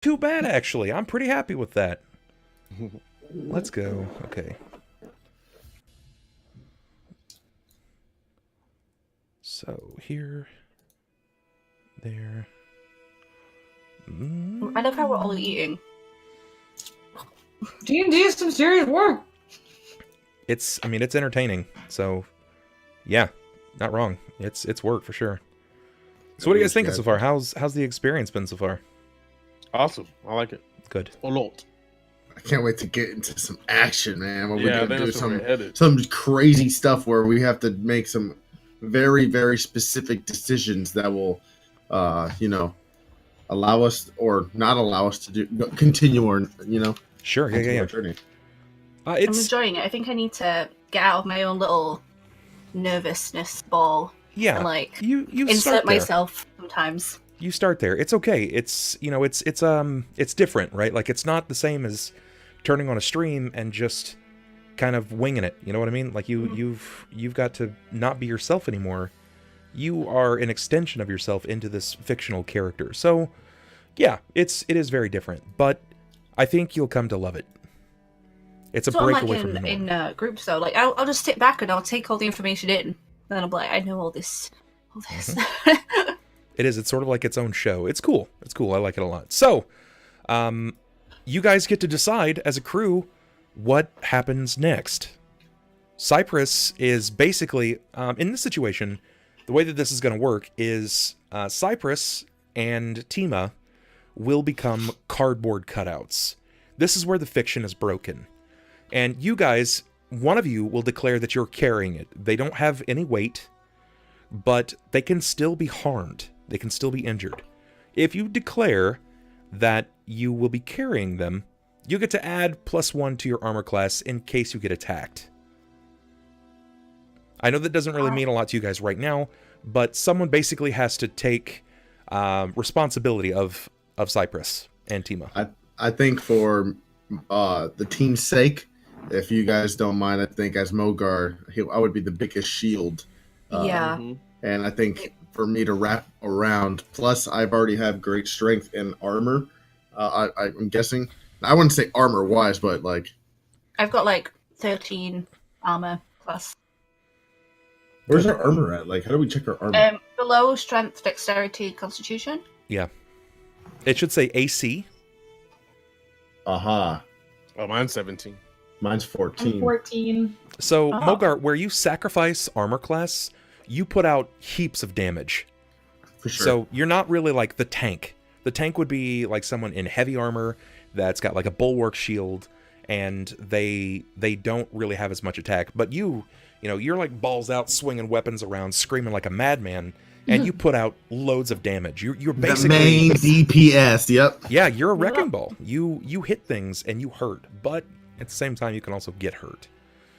too bad, actually. I'm pretty happy with that. Let's go. Okay. So, here. There. I love how we're all eating. D&D is some serious work. It's entertaining. So, yeah, not wrong. It's work for sure. So what are you guys thinking so far? How's the experience been so far? Awesome. I like it. Good. A lot. I can't wait to get into some action, man. Where Yeah, we're gonna do some crazy stuff where we have to make some very, very specific decisions that will, allow us or not allow us to continue our, Sure. Yeah. journey. I'm enjoying it. I think I need to get out of my own little nervousness ball. Yeah, and you insert myself sometimes. You start there. It's okay. It's it's different, right? Like it's not the same as turning on a stream and just kind of winging it. You know what I mean? Like you've got to not be yourself anymore. You are an extension of yourself into this fictional character. So, yeah, it is very different, but I think you'll come to love it. It's a break away from the norm. In groups though. Like I'll just sit back and I'll take all the information in. Then I'm like, I know all this. Mm-hmm. It is. It's sort of like its own show. It's cool. It's cool. I like it a lot. So, you guys get to decide as a crew what happens next. Cypress is basically, in this situation, the way that this is going to work is Cypress and Tima will become cardboard cutouts. This is where the fiction is broken. And you guys, one of you will declare that you're carrying it. They don't have any weight, but they can still be harmed. They can still be injured. If you declare that you will be carrying them, you get to add +1 to your armor class in case you get attacked. I know that doesn't really mean a lot to you guys right now, but someone basically has to take responsibility of Cypress and Tima. I think for the team's sake, if you guys don't mind, I think as Mogar, I would be the biggest shield. Yeah. And I think for me to wrap around, plus I've already have great strength and armor. I'm guessing, I wouldn't say armor-wise, but like... I've got like 13 armor plus. Where's our armor at? Like, how do we check our armor? Below strength, dexterity, constitution. Yeah. It should say AC. Aha. Oh, mine's 17. Mine's 14. I'm 14. So, Mogar, where you sacrifice armor class, you put out heaps of damage. For sure. So, you're not really like the tank. The tank would be like someone in heavy armor that's got like a bulwark shield, and they don't really have as much attack. But you're like balls out, swinging weapons around, screaming like a madman, and you put out loads of damage. You're basically the main DPS. Yep. Yeah, you're a wrecking ball. You hit things and you hurt, but at the same time, you can also get hurt.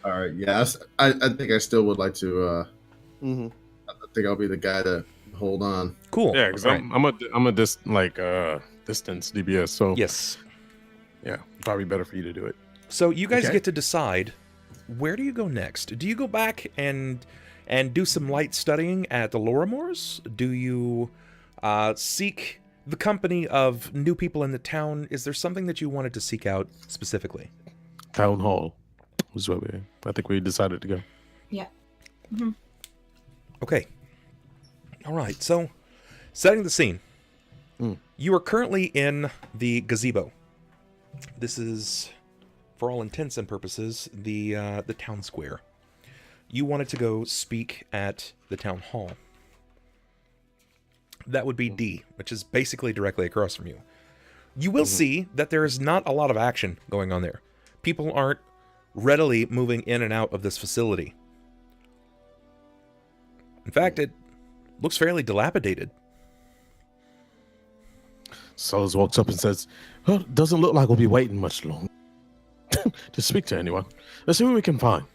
All right. Yes, I think I still would like to. I think I'll be the guy to hold on. Cool. Yeah, because I'm a distance DPS. So yes. Yeah, probably better for you to do it. So you guys get to decide, where do you go next? Do you go back and do some light studying at the Lorimores? Do you seek the company of new people in the town? Is there something that you wanted to seek out specifically? Town hall was where I think we decided to go. Yeah. Mm-hmm. Okay. All right. So, setting the scene. You are currently in the gazebo. This is, for all intents and purposes, the town square. You wanted to go speak at the town hall. That would be D, which is basically directly across from you. You will see that there is not a lot of action going on there. People aren't readily moving in and out of this facility. In fact, it looks fairly dilapidated. Solis walks up and says, "Well, it doesn't look like we'll be waiting much longer to speak to anyone. Let's see what we can find.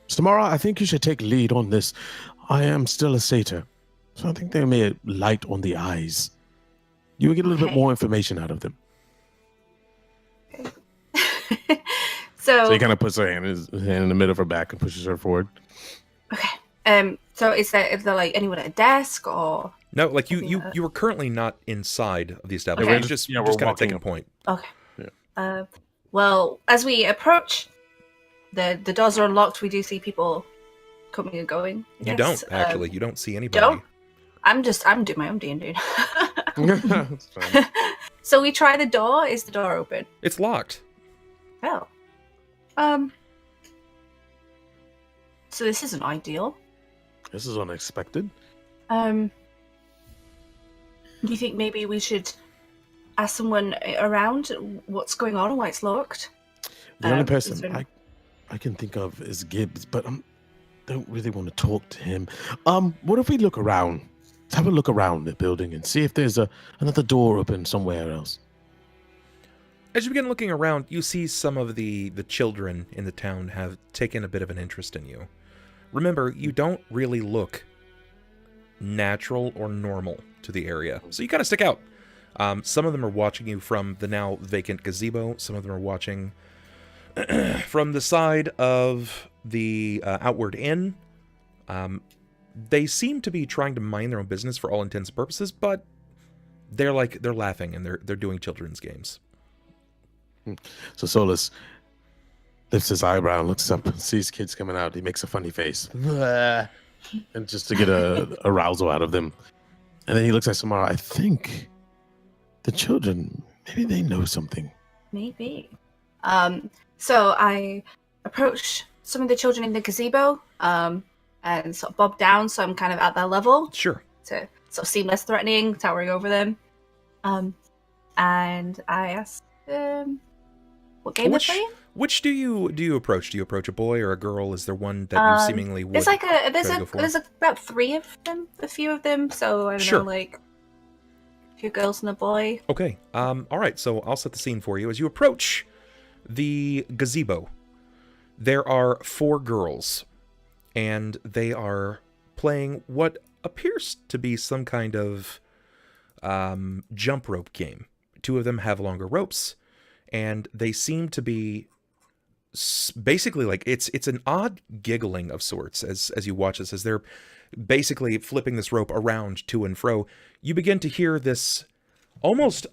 Symarra, I think you should take lead on this. I am still a satyr, so I think they may light on the eyes. You will get a little bit more information out of them." So he kind of puts his hand in the middle of her back and pushes her forward. Okay. So is there like anyone at a desk or? No, like you were currently not inside of the establishment. Okay. Just we're kind of walking taking a point. Okay. Yeah. Well, as we approach, the doors are unlocked. We do see people coming and going. I You guess. don't actually. You don't see anybody. Don't? I'm doing my own D&D. That's fine. So we try the door. Is the door open? It's locked. Oh. So this isn't ideal. This is unexpected. Do you think maybe we should ask someone around what's going on and why it's locked? The only is person there- I can think of is Gibbs, but I don't really want to talk to him. What if we look around? Let's have a look around the building and see if there's another door open somewhere else. As you begin looking around, you see some of the children in the town have taken a bit of an interest in you. Remember, you don't really look natural or normal to the area, so you kind of stick out. Some of them are watching you from the now vacant gazebo. Some of them are watching from the side of the outward inn. They seem to be trying to mind their own business for all intents and purposes, but they're laughing and they're doing children's games. So Solis lifts his eyebrow and looks up, sees kids coming out. He makes a funny face, and just to get a arousal out of them. And then he looks at Symarra. I think the children, maybe they know something. Maybe. So I approach some of the children in the gazebo, and sort of bob down, so I'm kind of at their level Sure. to sort of seem less threatening, towering over them. And I ask them what game they're playing. Which do you approach? Do you approach a boy or a girl? Is there one that you seemingly would? There's go for? about three of them, a few of them. So I don't Sure. know, like a few girls and a boy. Okay. All right. So I'll set the scene for you. As you approach the gazebo, there are 4 girls, and they are playing what appears to be some kind of jump rope game. 2 of them have longer ropes, and they seem to be basically like it's an odd giggling of sorts as you watch this, as they're basically flipping this rope around to and fro. You begin to hear this almost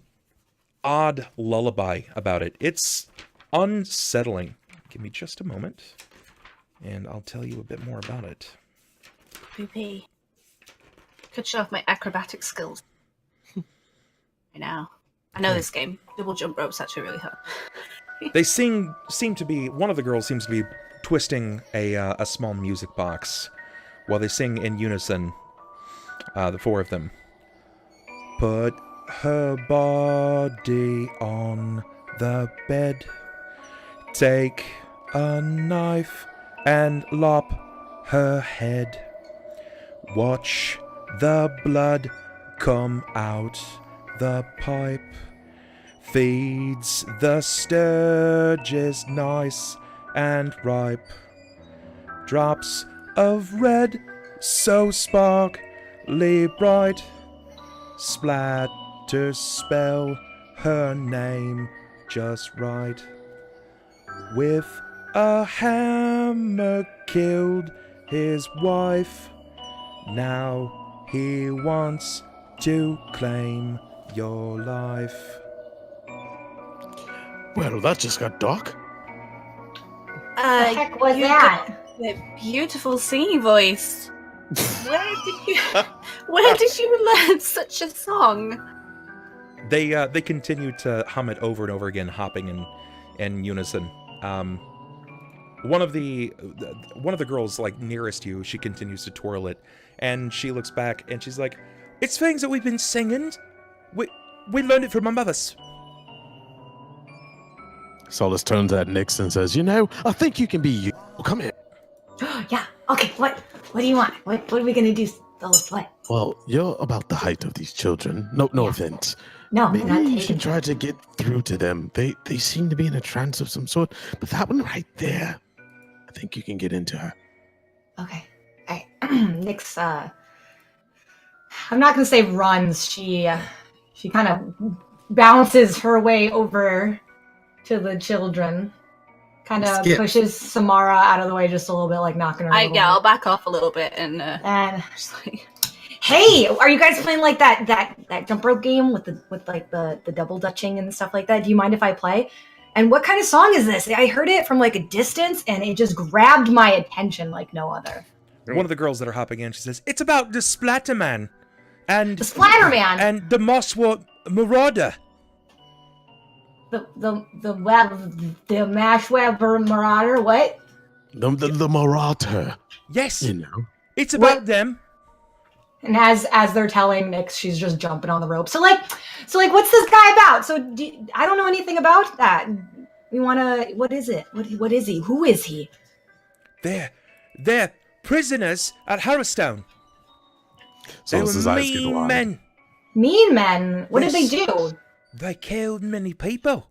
odd lullaby about it. It's unsettling. Give me just a moment, and I'll tell you a bit more about it. Poopy. Could show off my acrobatic skills. I know. I know this game. Double jump rope's actually really hard. They seem to be, one of the girls seems to be twisting a small music box while they sing in unison, the 4 of them. Put her body on the bed, take a knife and lop her head, watch the blood come out the pipe, feeds the sturges nice and ripe, drops of red so sparkly bright, splatter spell her name just right, with a hammer killed his wife, now he wants to claim your life. Well, that just got dark. The heck was you that? got the beautiful singing voice. Where did you learn such a song? They continue to hum it over and over again, hopping in unison. One of the girls like nearest you, she continues to twirl it, and she looks back and she's like, "It's things that we've been singing. We learned it from our mothers." Solis turns at Nix and says, "You know, I think you can be you. Come here." Yeah. Okay. What do you want? What are we gonna do? Solis? What? Well, you're about the height of these children. No offense. No, Maybe not you taking should try to get through to them. They seem to be in a trance of some sort. But that one right there, I think you can get into her. Okay. All right. Nix. I'm not gonna say runs. She kind of bounces her way over to the children. Kind of Skip. pushes Symarra out of the way just a little bit, like knocking her. I'll back off a little bit and And just like, Hey, are you guys playing like that jump rope game with the double dutching and stuff like that? Do you mind if I play? And what kind of song is this? I heard it from like a distance and it just grabbed my attention like no other. One of the girls that are hopping in, she says, "It's about the Splatterman and The Splatterman and the Mosswort Marauder." the Mashweb Marauder, what? The Marauder. Yes, You know. it's about What? them. And as they're telling Nyx, she's just jumping on the rope. So what's this guy about? So I don't know anything about that. We want to. What is it? What is he? Who is he? They're prisoners at Harrowstone. They Solis's were eyes get mean wide. men. Mean men. What did Yes. they do? They killed many people.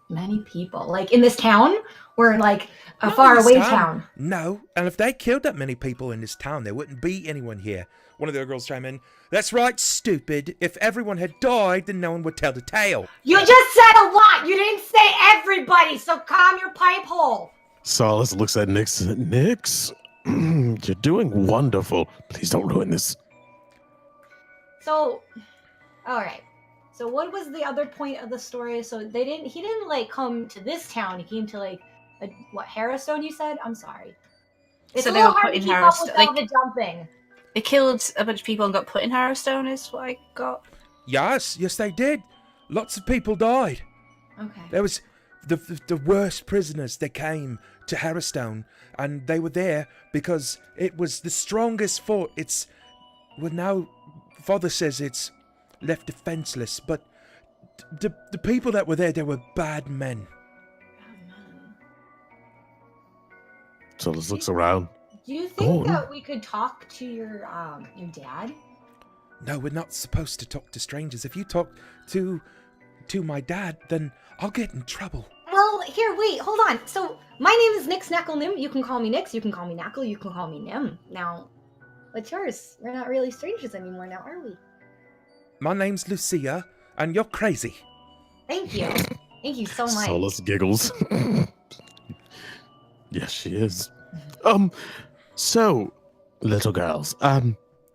Many people, like in this town, or in like a Not far in this away town. No, and if they killed that many people in this town, there wouldn't be anyone here. One of the other girls chime in. That's right, stupid. If everyone had died, then no one would tell the tale. You just said a lot. You didn't say everybody. So calm your pipe hole. Solis looks at Nyx and Nyx, you're doing wonderful. Please don't ruin this. So, all right. So what was the other point of the story? So he didn't like come to this town. He came to like, Harrowstone you said? I'm sorry. It's So a they little were hard put to in keep up with Harrowstone, all the jumping. They killed a bunch of people and got put in Harrowstone, is what I got. Yes, they did. Lots of people died. Okay. There was the worst prisoners that came to Harrowstone, and they were there because it was the strongest fort. Now Father says it's left defenseless, but the people that were there, they were bad men. Solis looks around. Do you Go think on. that we could talk to your dad? No, we're not supposed to talk to strangers. If you talk to my dad, then I'll get in trouble. Well, here, wait, hold on. So, my name is Nyx Knackle Nim. You can call me Nyx, you can call me Knackle, you can call me Nim. Now, what's yours? We're not really strangers anymore now, are we? My name's Lucia, and you're crazy. Thank you. Thank you so much. Solis giggles. Yes, she is. So, little girls,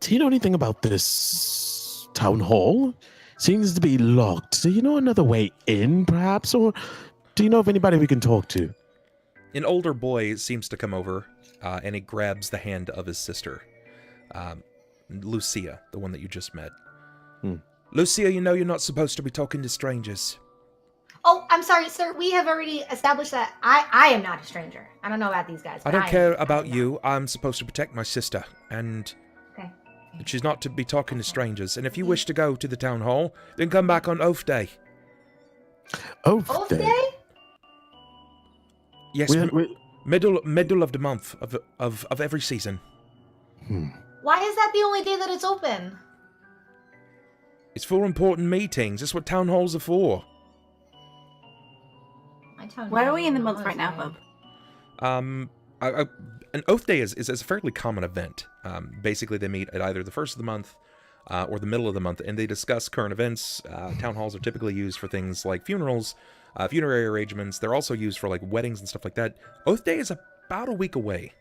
do you know anything about this town hall? Seems to be locked. Do you know another way in, perhaps? Or do you know of anybody we can talk to? An older boy seems to come over, and he grabs the hand of his sister, Lucia, the one that you just met. Lucia, you know you're not supposed to be talking to strangers. Oh, I'm sorry, sir. We have already established that I am not a stranger. I don't know about these guys. I but don't care about am you. I'm supposed to protect my sister, and Okay. she's not to be talking to strangers. And if you wish to go to the town hall, then come back on Oath Day. Oath Oath Day. Day? Yes, middle of the month of every season. Why is that the only day that it's open? It's for important meetings. That's what town halls are for. Where are we in the month right now, Bub? An Oath Day is a fairly common event. Basically, they meet at either the first of the month or the middle of the month, and they discuss current events. Town halls are typically used for things like funerals, funerary arrangements. They're also used for like weddings and stuff like that. Oath Day is about a week away.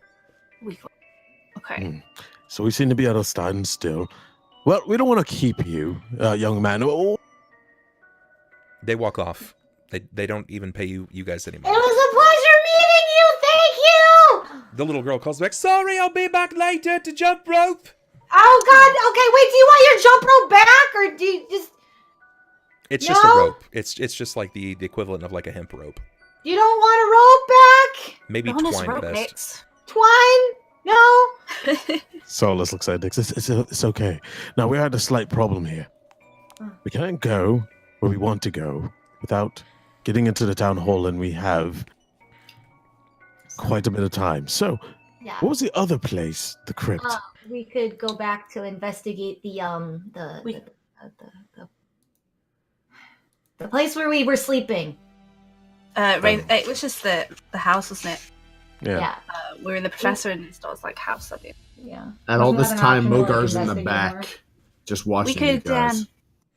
Okay. So we seem to be at a standstill. Well, we don't want to keep you, young man. Oh, They walk off. They don't even pay you guys It anymore. was a pleasure meeting you. Thank you. The little girl calls back, "Sorry, I'll be back later to jump rope." Oh God. Okay, wait. Do you want your jump rope back, or do you just? It's just a No? rope. It's just like the equivalent of like a hemp rope. You don't want a rope back? Maybe Bonus twine rope best. hits. Twine? No. Solis looks at Nyx. It's okay. Now, we had a slight problem here. We can't go where we want to go without getting into the town hall, and we have quite a bit of time. So, Yeah. what was the other place? The crypt. We could go back to investigate the place where we were sleeping. It was just the house, wasn't it? Yeah. We're in the professor and Store's like house, I think. Yeah. And all Wasn't this that an time, option to Mogar's in the investigate back, more? just watching We you could guys.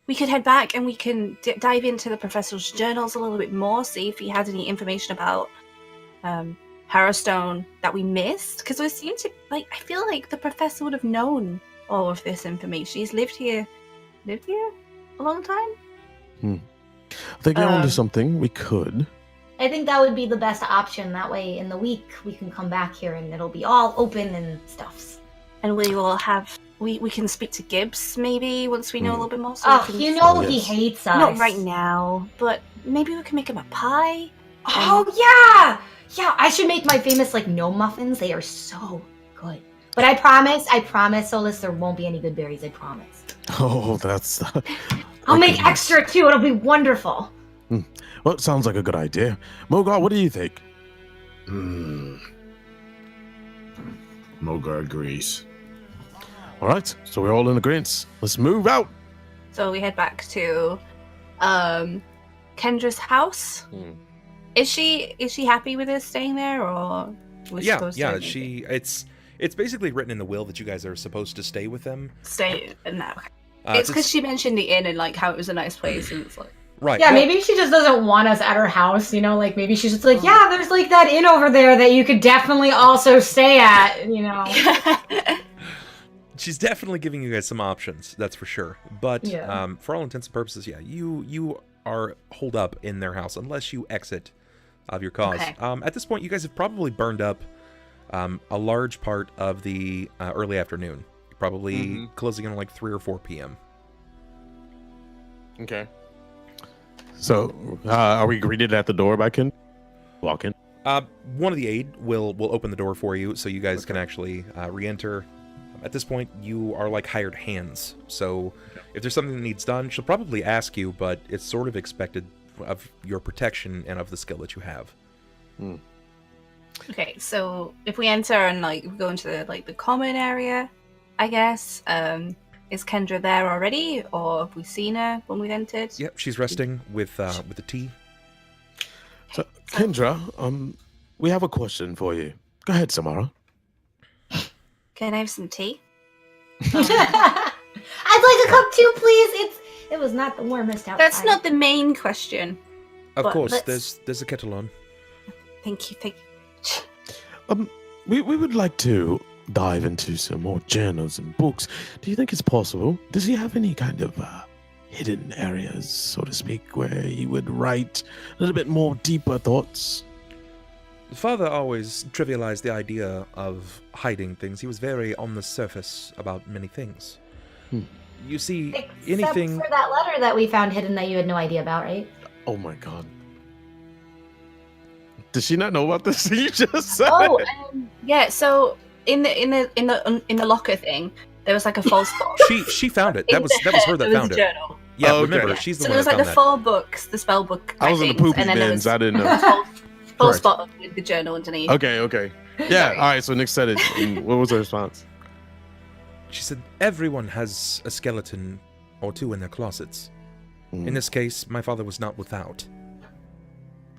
we could head back and we can dive into the professor's journals a little bit more, see if he had any information about Harrowstone that we missed? Because we seem to I feel like the professor would have known all of this information. He's lived here a long time. I think you're onto something. We could. I think that would be the best option. That way, in the week, we can come back here and it'll be all open and stuffs. And we will have we can speak to Gibbs maybe once we know a little bit more. So we can, you know he hates us. Not right now, but maybe we can make him a pie. Oh yeah, yeah. I should make my famous gnome muffins. They are so good. But I promise, Solis, there won't be any good berries. I promise. Oh, that's. I'll make extra too. It'll be wonderful. Well, it sounds like a good idea. Mogar, what do you think? Mogar agrees. All right, so we're all in agreement. Let's move out. So we head back to Kendra's house. Is she happy with us staying there, or yeah? It's basically written in the will that you guys are supposed to stay with them. Stay in that. Okay. It's because she mentioned the inn and how it was a nice place, and it's right. Yeah, maybe she just doesn't want us at her house. Maybe she's just yeah, there's that inn over there that you could definitely also stay at. She's definitely giving you guys some options, that's for sure. But for all intents and purposes, yeah, you are holed up in their house unless you exit of your cause. Okay. At this point, you guys have probably burned up a large part of the early afternoon. Probably closing in 3 or 4 p.m. Okay. So, are we greeted at the door by Ken? Walk in. One of the aide will open the door for you, so you guys can actually re-enter. At this point, you are like hired hands, so if there's something that needs done, she'll probably ask you, but it's sort of expected of your protection and of the skill that you have. Okay, so if we enter and go into the common area, I guess, is Kendra there already, or have we seen her when we've entered? Yep, she's resting with the tea. So, Kendra, we have a question for you. Go ahead, Symarra. Can I have some tea? I'd like a cup too, please. It was not the warmest outside. That's not the main question. Of course, there's a kettle on. Thank you. We would like to dive into some more journals and books. Do you think it's possible? Does he have any kind of hidden areas, so to speak, where he would write a little bit more deeper thoughts? Father always trivialized the idea of hiding things. He was very on the surface about many things. You see, anything... Except for that letter that we found hidden that you had no idea about, right? Oh my god. Does she not know about this? You just said. Oh, yeah. So in the locker thing, there was a false book. She found it. That was her that found it. Journal. Yeah, okay. remember, she's the so one that found there was that. the 4 books, the spell book. I was in the poopy bins. I didn't know. Full spot with the journal underneath. Okay. Yeah. All right. So Nick said it. And what was her response? She said, everyone has a skeleton or 2 in their closets. In this case, my father was not without.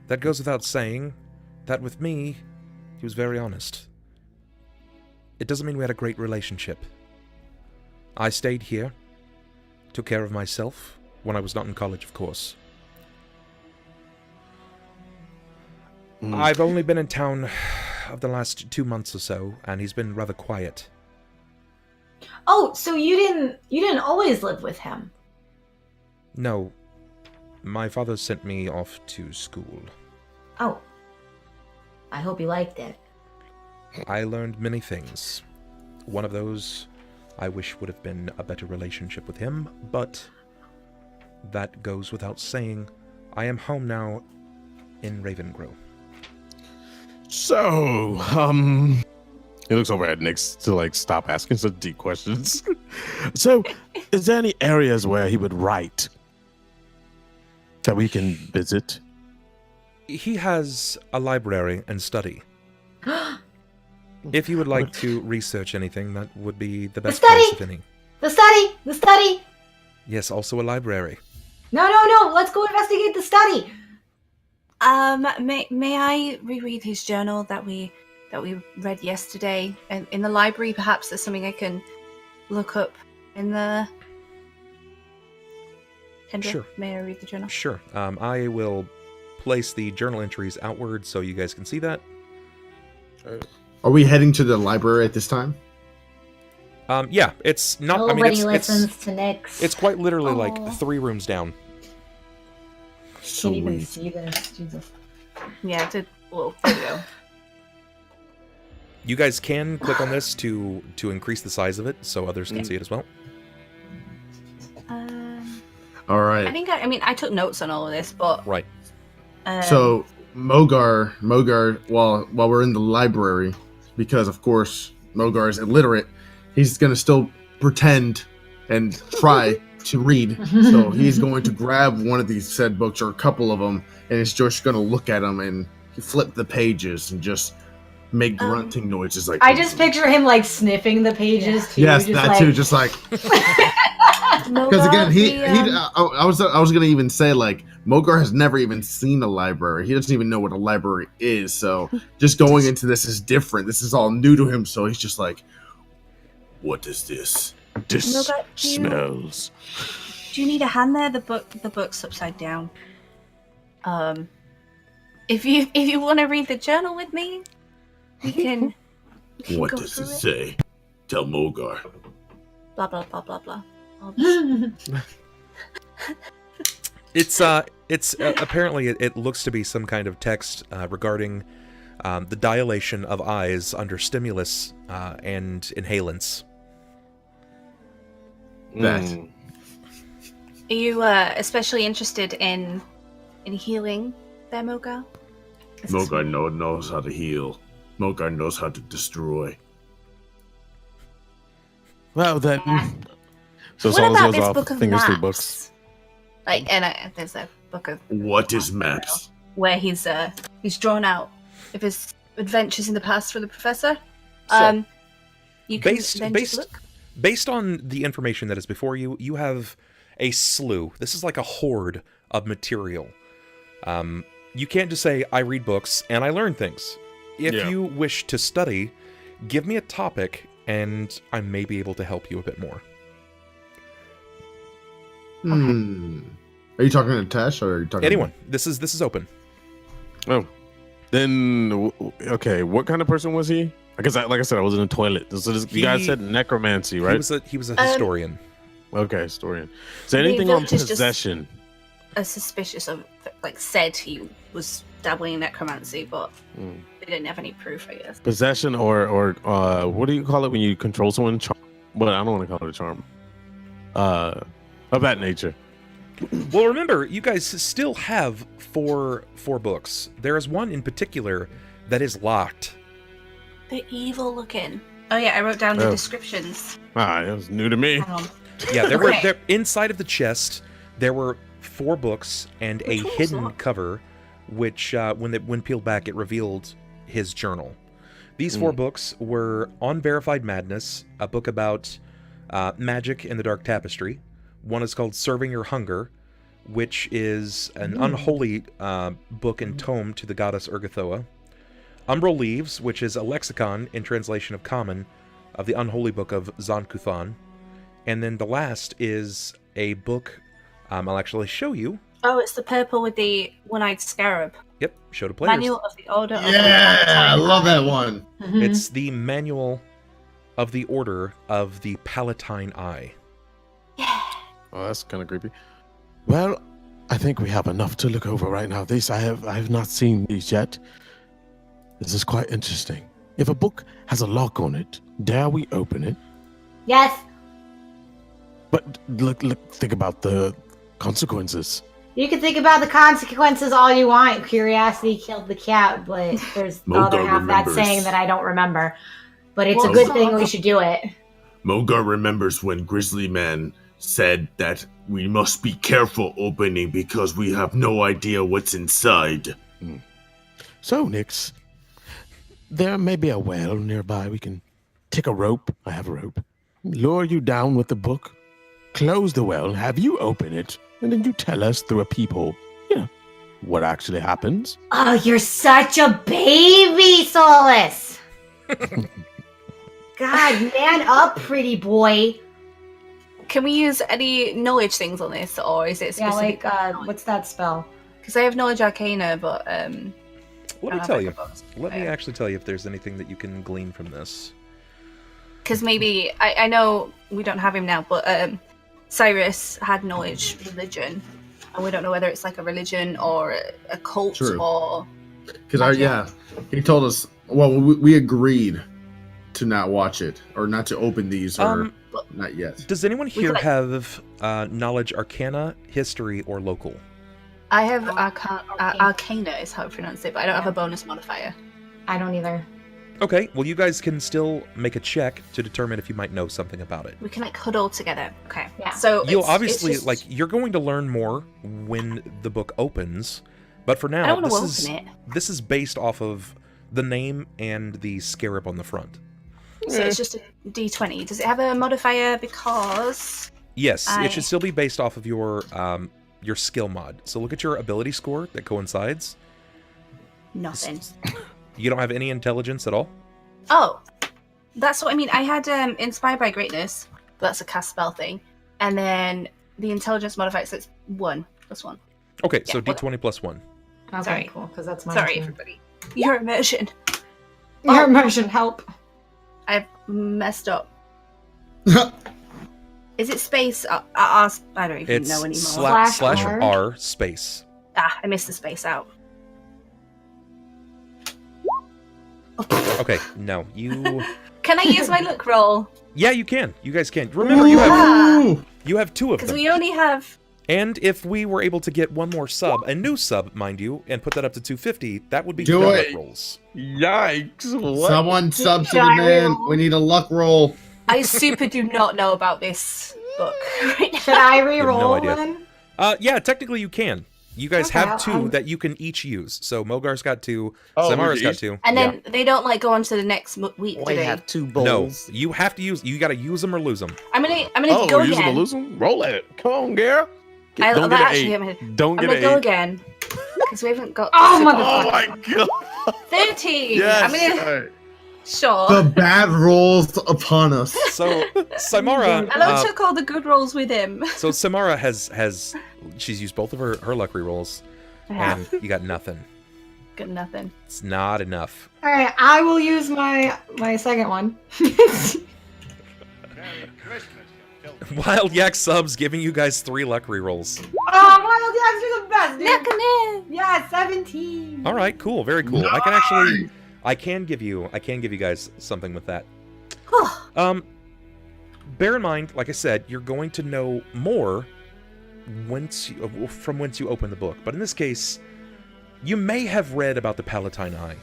That goes without saying that with me, he was very honest. It doesn't mean we had a great relationship. I stayed here, took care of myself, when I was not in college, of course. I've only been in town of the last 2 months or so, and he's been rather quiet. Oh, so you didn't always live with him? No. My father sent me off to school. Oh. I hope you liked it. I learned many things. One of those I wish would have been a better relationship with him, but that goes without saying. I am home now in Ravengrow. So, he looks over at Nick to stop asking some deep questions. So, is there any areas where he would write that we can visit? He has a library and study. If you would like to research anything, that would be the best place, if any. The study! Yes, also a library. No, let's go investigate the study! May I reread his journal that we read yesterday in the library? Perhaps there's something I can look up in the... Kendra, Sure. May I read the journal? Sure. I will place the journal entries outward so you guys can see that. Are we heading to the library at this time? Yeah, it's not. Nobody I mean, listens to Nyx. it's quite literally Aw. like 3 rooms down. Can't even Sweet. see this. Jesus. Yeah, well, there we go. You guys can click on this to increase the size of it, so others can see it as well. All right. I think I took notes on all of this, but Right. So Mogar, while we're in the library, because of course Mogar is illiterate, he's gonna still pretend and try to read. So he's going to grab one of these said books or a couple of them, and he's just gonna look at them and flip the pages and just make grunting noises like. I just picture him like sniffing the pages too. Yes, just that like... too. Just like because again, I was gonna even say like Mogar has never even seen a library. He doesn't even know what a library is. So just going into this is different. This is all new to him. So he's just like, "What is this? This Mogar, smells." Do you need a hand there? The book's upside down. If you want to read the journal with me, we can What go does through it it. say? Tell Mogar." Blah blah blah blah blah. I'll just- It's apparently it looks to be some kind of text regarding the dilation of eyes under stimulus and inhalants. That. Are you especially interested in healing there, Mogar? Mogar knows how to heal. Mogar knows how to destroy. Well, then. So What Solis about goes this off, book of fingers through maps? books. Like, and there's a book of What is maps? where he's drawn out of his adventures in the past for the professor. So, You can based then based look. based on the information that is before you, you have a slew. This is like a horde of material. You can't just say, I read books and I learn things. If Yeah. you wish to study, give me a topic and I may be able to help you a bit more. Are you talking to Tesh or are you talking Anyone. This is open. Oh. Then, okay, what kind of person was he? Because, like I said, I was in the toilet. So you guys He- said necromancy, right? He was a historian. Okay, historian. Is there The anything on villagers just- possession? Suspicious of, like, said he was dabbling in necromancy, but Mm. they didn't have any proof, I guess. Possession or what do you call it when you control someone? Well, I don't want to call it a charm. Of that nature. Well, remember, you guys still have four books. There is one in particular that is locked. They're evil looking. Oh yeah, I wrote down the Oh. descriptions. That was new to me. Hang on. Yeah, there Okay. were inside of the chest. There were 4 books and a Which one was hidden locked? cover, which when peeled back, it revealed his journal. These 4 books were On Verified Madness, a book about magic in the Dark Tapestry. One is called Serving Your Hunger, which is an unholy book and tome to the goddess Urgathoa. Umbral Leaves, which is a lexicon in translation of common of the unholy book of Zon-Kuthon. And then the last is a book I'll actually show you. Oh, it's the purple with the one-eyed scarab. Yep, show to players. Manual of the Order of the Yeah, I Palatine love that Eye. one. It's the manual of the Order of the Palatine Eye. Oh, that's kind of creepy. Well, I think we have enough to look over right now. I have not seen these yet. This is quite interesting. If a book has a lock on it, dare we open it? Yes. But look, think about the consequences. You can think about the consequences all you want. Curiosity killed the cat, but there's the other Mogar half of that remembers. saying that I don't remember. But it's Well, a good so- thing we should do it. Mogar remembers when Grizzly Man said that we must be careful opening because we have no idea what's inside. So, Nyx, there may be a well nearby. We can take a rope. I have a rope. Lure you down with the book. Close the well. Have you open it. And then you tell us through a peephole, what actually happens. Oh, you're such a baby, Solis. God, man up, pretty boy. Can we use any knowledge things on this, or is it Yeah, specific? like, what's that spell? Because I have knowledge arcana, but let me tell you. Let me actually tell you if there's anything that you can glean from this. Because maybe I know we don't have him now, but Cyrus had knowledge religion, and we don't know whether it's like a religion or a cult or. Because he told us. Well, we agreed to not watch it or not to open these or not yet. Does anyone here have knowledge arcana, history, or local? I have arcana is how I pronounce it, but I don't have a bonus modifier. I don't either. Okay, well you guys can still make a check to determine if you might know something about it. We can like huddle together. Okay. Yeah. So you'll obviously you're going to learn more when the book opens, but for now this is based off of the name and the scarab on the front. So it's just a D20. Does it have a modifier? Because yes, it should still be based off of your skill mod. So look at your ability score that coincides. Nothing. You don't have any intelligence at all? Oh, that's what I mean. I had Inspired by Greatness, but that's a cast spell thing. And then the intelligence modifier, so it's 1 + 1. Okay, so D20 + 1. Okay, Sorry. cool, because that's mine. Sorry, too. everybody. Your immersion. Your immersion, help. I've messed up. Is it space? I don't even know anymore. It's /R space. I missed the space out. Okay, no, you. Can I use my luck roll? Yeah, you can. You guys can. Remember, you have 2 of them. Because we only have. And if we were able to get one more sub, a new sub, mind you, and put that up to 250, that would be 2 luck rolls. Yikes! What? Someone sub to the man. We need a luck roll. I super do not know about this book right now. Should I re-roll no idea. then? Yeah, technically you can. You guys have 2 that you can each use. So Mogar's got 2, Symarra's got 2. And then they don't like go on to the next week, do We they? have 2 bowls. No, you have to use. You got to use them or lose them. I'm gonna Oh, go we're using to again. lose them? Roll at it. Come on, Gara. That Don't get actually an hit my 8. head. Don't I'm get gonna an go 8. again because we haven't got. Oh, Oh motherfucker. my god. 13. Yes. I'm gonna. Alright. Sure. The bad rolls upon us. So Symarra. Elo took all the good rolls with him. So Symarra has she's used both of her luck rerolls, and you got nothing. Got nothing. It's not enough. All right, I will use my second one. Wild Yak subs giving you guys 3 luck rerolls. Oh, Wild Yaks are the best, dude. Neckanin. Yeah, 17. All right, cool, very cool. Nice. I can give you guys something with that. Bear in mind, like I said, you're going to know more from whence you open the book. But in this case, you may have read about the Palatine Eye.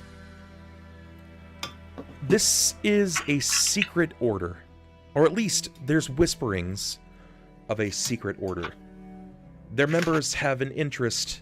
This is a secret order, or at least there's whisperings of a secret order. Their members have an interest